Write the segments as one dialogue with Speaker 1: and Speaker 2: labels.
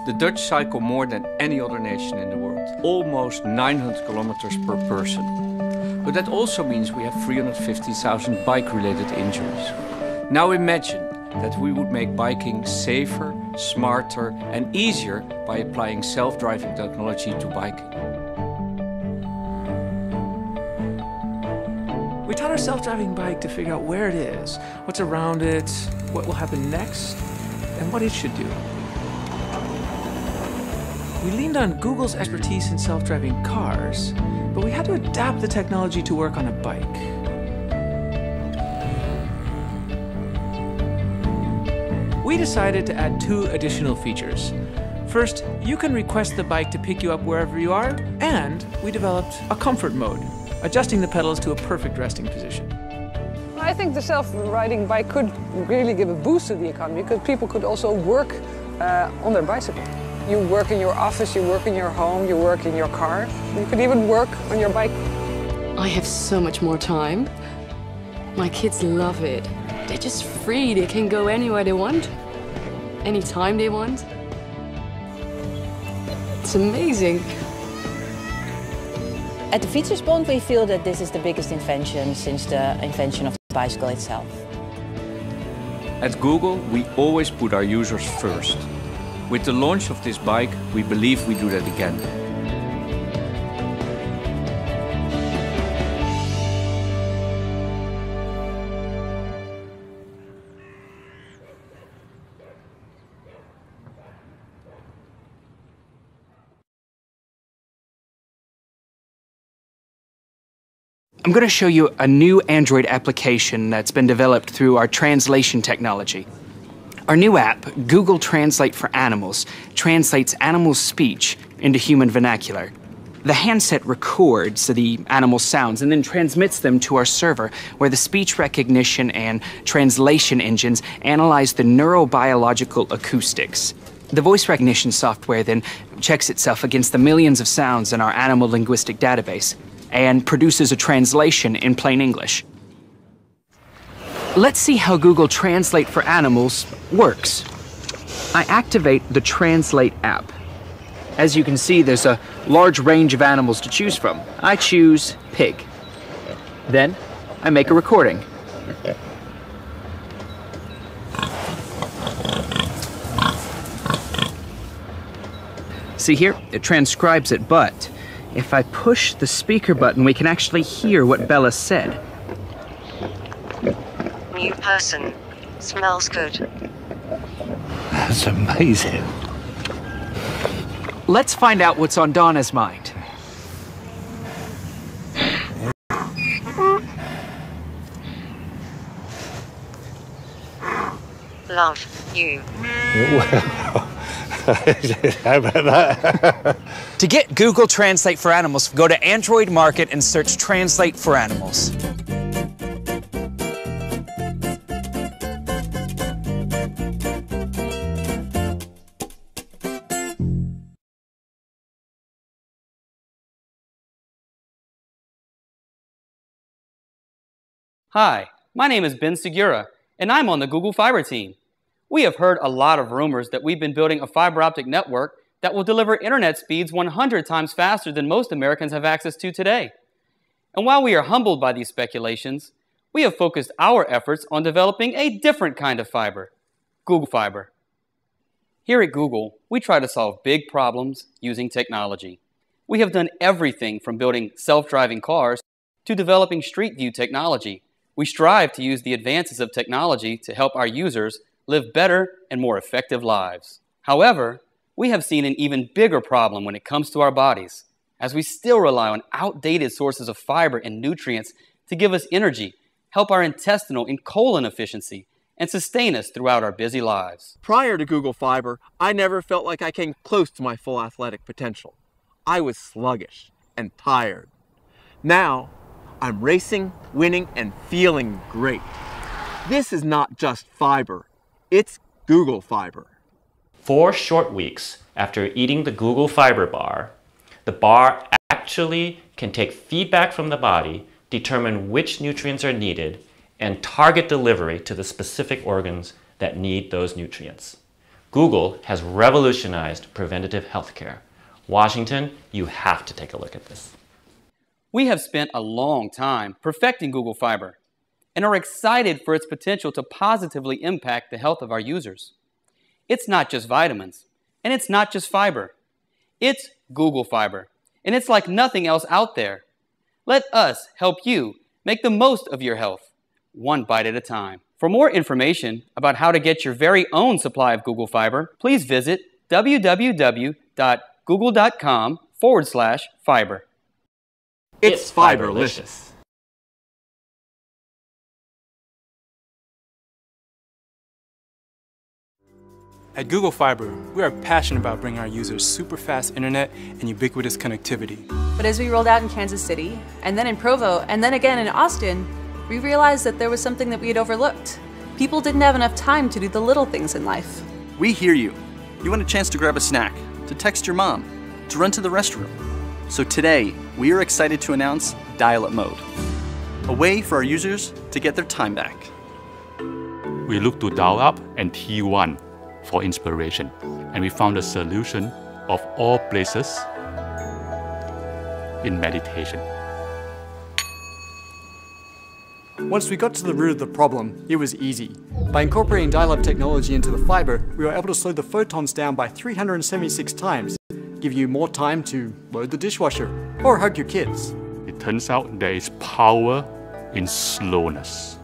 Speaker 1: The Dutch cycle more than any other nation in the world, almost 900 kilometers per person. But that also means we have 350,000 bike-related injuries. Now imagine that we would make biking safer, smarter and easier by applying self-driving technology to biking.
Speaker 2: We taught our self-driving bike to figure out where it is, what's around it, what will happen next, and what it should do. We leaned on Google's expertise in self-driving cars, but we had to adapt the technology to work on a bike. We decided to add 2 additional features. First, you can request the bike to pick you up wherever you are, and we developed a comfort mode, adjusting the pedals to a perfect resting position.
Speaker 3: I think the self-riding bike could really give a boost to the economy because people could also work on their bicycle. You work in your office, you work in your home, you work in your car. You could even work on your bike.
Speaker 4: I have so much more time. My kids love it. They're just free. They can go anywhere they want, anytime they want. It's amazing.
Speaker 5: At the Fietsersbond, we feel that this is the biggest invention since the invention of the bicycle itself.
Speaker 1: At Google, we always put our users first. With the launch of this bike, we believe we do that again.
Speaker 6: I'm going to show you a new Android application that's been developed through our translation technology. Our new app, Google Translate for Animals, translates animal speech into human vernacular. The handset records the animal sounds and then transmits them to our server, where the speech recognition and translation engines analyze the neurobiological acoustics. The voice recognition software then checks itself against the millions of sounds in our animal linguistic database and produces a translation in plain English. Let's see how Google Translate for Animals works. I activate the Translate app. As you can see, there's a large range of animals to choose from. I choose pig. Then, I make a recording. See here? It transcribes it, but if I push the speaker button, we can actually hear what Bella said.
Speaker 7: New person. Smells good.
Speaker 8: That's amazing.
Speaker 6: Let's find out what's on Donna's mind.
Speaker 7: Love you.
Speaker 8: How about that?
Speaker 6: To get Google Translate for Animals, go to Android Market and search Translate for Animals.
Speaker 9: Hi, my name is Ben Segura, and I'm on the Google Fiber team. We have heard a lot of rumors that we've been building a fiber optic network that will deliver internet speeds 100 times faster than most Americans have access to today. And while we are humbled by these speculations, we have focused our efforts on developing a different kind of fiber, Google Fiber. Here at Google, we try to solve big problems using technology. We have done everything from building self-driving cars to developing Street View technology. We strive to use the advances of technology to help our users live better and more effective lives. However, we have seen an even bigger problem when it comes to our bodies, as we still rely on outdated sources of fiber and nutrients to give us energy, help our intestinal and colon efficiency, and sustain us throughout our busy lives.
Speaker 10: Prior to Google Fiber, I never felt like I came close to my full athletic potential. I was sluggish and tired. Now, I'm racing, winning, and feeling great. This is not just fiber, it's Google Fiber.
Speaker 11: 4 short weeks after eating the Google Fiber bar, the bar actually can take feedback from the body, determine which nutrients are needed, and target delivery to the specific organs that need those nutrients. Google has revolutionized preventative healthcare. Washington, you have to take a look at this.
Speaker 9: We have spent a long time perfecting Google Fiber and are excited for its potential to positively impact the health of our users. It's not just vitamins, and it's not just fiber. It's Google Fiber, and it's like nothing else out there. Let us help you make the most of your health, one bite at a time. For more information about how to get your very own supply of Google Fiber, please visit www.google.com/fiber.
Speaker 10: It's Fiberlicious.
Speaker 12: At Google Fiber, we are passionate about bringing our users super fast internet and ubiquitous connectivity.
Speaker 13: But as we rolled out in Kansas City, and then in Provo, and then again in Austin, we realized that there was something that we had overlooked. People didn't have enough time to do the little things in life.
Speaker 14: We hear you. You want a chance to grab a snack, to text your mom, to run to the restroom. So today, we are excited to announce Dial-Up Mode, a way for our users to get their time back.
Speaker 15: We looked to Dial-Up and T1 for inspiration, and we found a solution of all places in meditation.
Speaker 16: Once we got to the root of the problem, it was easy. By incorporating dial-up technology into the fiber, we were able to slow the photons down by 376 times, give you more time to load the dishwasher or hug your kids.
Speaker 15: It turns out there is power in slowness.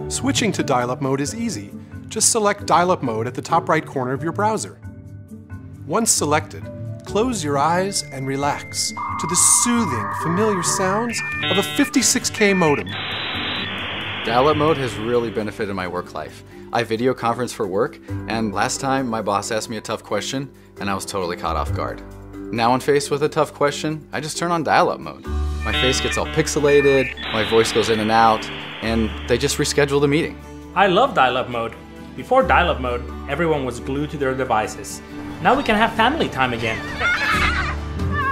Speaker 17: Switching to dial-up mode is easy. Just select dial-up mode at the top right corner of your browser. Once selected, close your eyes and relax to the soothing, familiar sounds of a 56K modem.
Speaker 18: Dial-Up Mode has really benefited my work life. I video conference for work, and last time my boss asked me a tough question, and I was totally caught off guard. Now when faced with a tough question, I just turn on Dial-Up Mode. My face gets all pixelated, my voice goes in and out, and they just reschedule the meeting.
Speaker 19: I love Dial-Up Mode. Before Dial-Up Mode, everyone was glued to their devices. Now we can have family time again.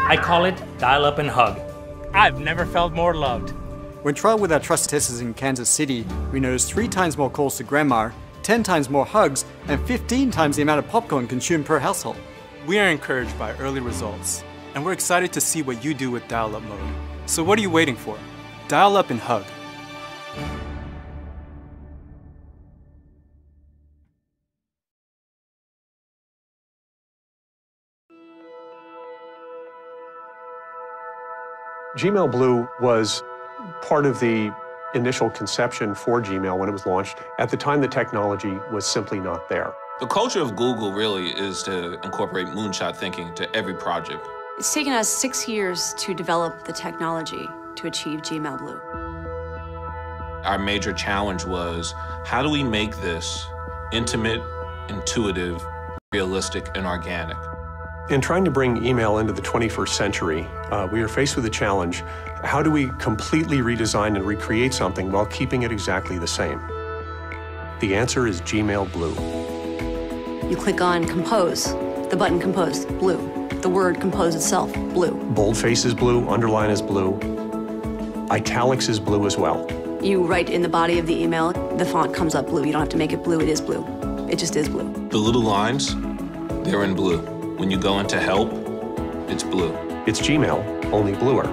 Speaker 19: I call it Dial-Up and Hug. I've never felt more loved.
Speaker 16: When trialed with our trust testers in Kansas City, we noticed 3 times more calls to grandma, 10 times more hugs, and 15 times the amount of popcorn consumed per household.
Speaker 12: We are encouraged by early results, and we're excited to see what you do with Dial-Up Mode. So what are you waiting for? Dial up and hug.
Speaker 17: Gmail Blue was part of the initial conception for Gmail when it was launched. At the time, the technology was simply not there.
Speaker 20: The culture of Google really is to incorporate moonshot thinking to every project.
Speaker 21: It's taken us 6 years to develop the technology to achieve Gmail Blue.
Speaker 20: Our major challenge was, how do we make this intimate, intuitive, realistic, and organic?
Speaker 17: In trying to bring email into the 21st century, we are faced with a challenge. How do we completely redesign and recreate something while keeping it exactly the same? The answer is Gmail Blue.
Speaker 21: You click on Compose, the button Compose, blue. The word Compose itself, blue.
Speaker 17: Boldface is blue, underline is blue. Italics is blue as well.
Speaker 21: You write in the body of the email, the font comes up blue. You don't have to make it blue, it is blue. It just is blue.
Speaker 20: The little lines, they're in blue. When you go into help, it's blue.
Speaker 17: It's Gmail, only bluer.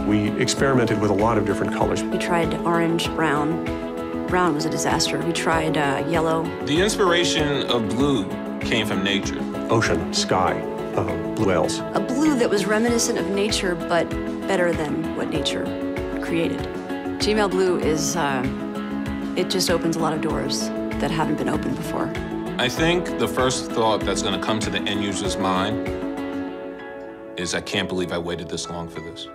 Speaker 17: We experimented with a lot of different colors.
Speaker 21: We tried orange, brown. Brown was a disaster. We tried yellow.
Speaker 20: The inspiration of blue came from nature.
Speaker 17: Ocean, sky, blue whales.
Speaker 21: A blue that was reminiscent of nature, but better than what nature created. Gmail Blue is, it just opens a lot of doors that haven't been opened before.
Speaker 20: I think the first thought that's going to come to the end user's mind is, I can't believe I waited this long for this.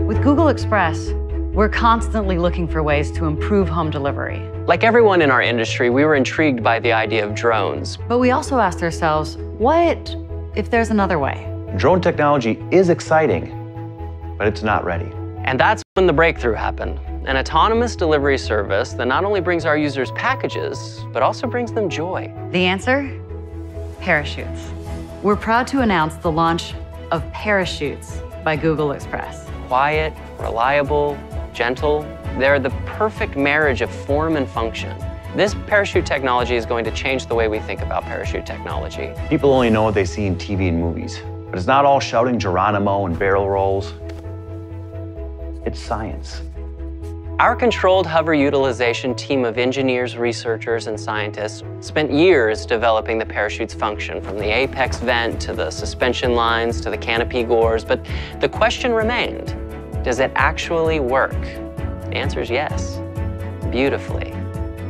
Speaker 22: With Google Express, we're constantly looking for ways to improve home delivery.
Speaker 23: Like everyone in our industry, we were intrigued by the idea of drones.
Speaker 22: But we also asked ourselves, what if there's another way?
Speaker 24: Drone technology is exciting,
Speaker 2: but it's not ready.
Speaker 23: And that's when the breakthrough happened. An autonomous delivery service that not only brings our users packages, but also brings them joy.
Speaker 22: The answer? Parachutes. We're proud to announce the launch of Parachutes by Google Express.
Speaker 23: Quiet, reliable, gentle. They're the perfect marriage of form and function. This parachute technology is going to change the way we think about parachute technology.
Speaker 2: People only know what they see in TV and movies, but it's not all shouting Geronimo and barrel rolls. It's science.
Speaker 23: Our controlled hover utilization team of engineers, researchers, and scientists spent years developing the parachute's function, from the apex vent to the suspension lines to the canopy gores. But the question remained, does it actually work? The answer is yes, beautifully.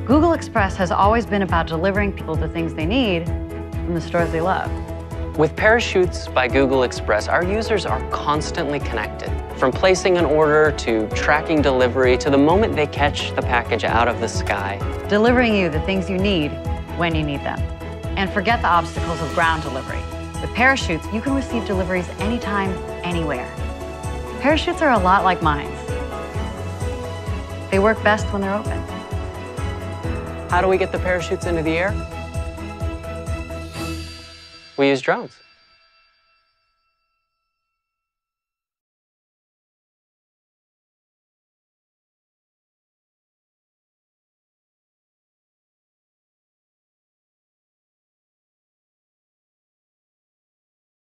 Speaker 22: Google Express has always been about delivering people the things they need from the stores they love.
Speaker 23: With Parachutes by Google Express, our users are constantly connected. From placing an order to tracking delivery to the moment they catch the package out of the sky.
Speaker 22: Delivering you the things you need when you need them. And forget the obstacles of ground delivery. With Parachutes, you can receive deliveries anytime, anywhere. Parachutes are a lot like mines. They work best when they're open.
Speaker 23: How do we get the parachutes into the air? We use drones.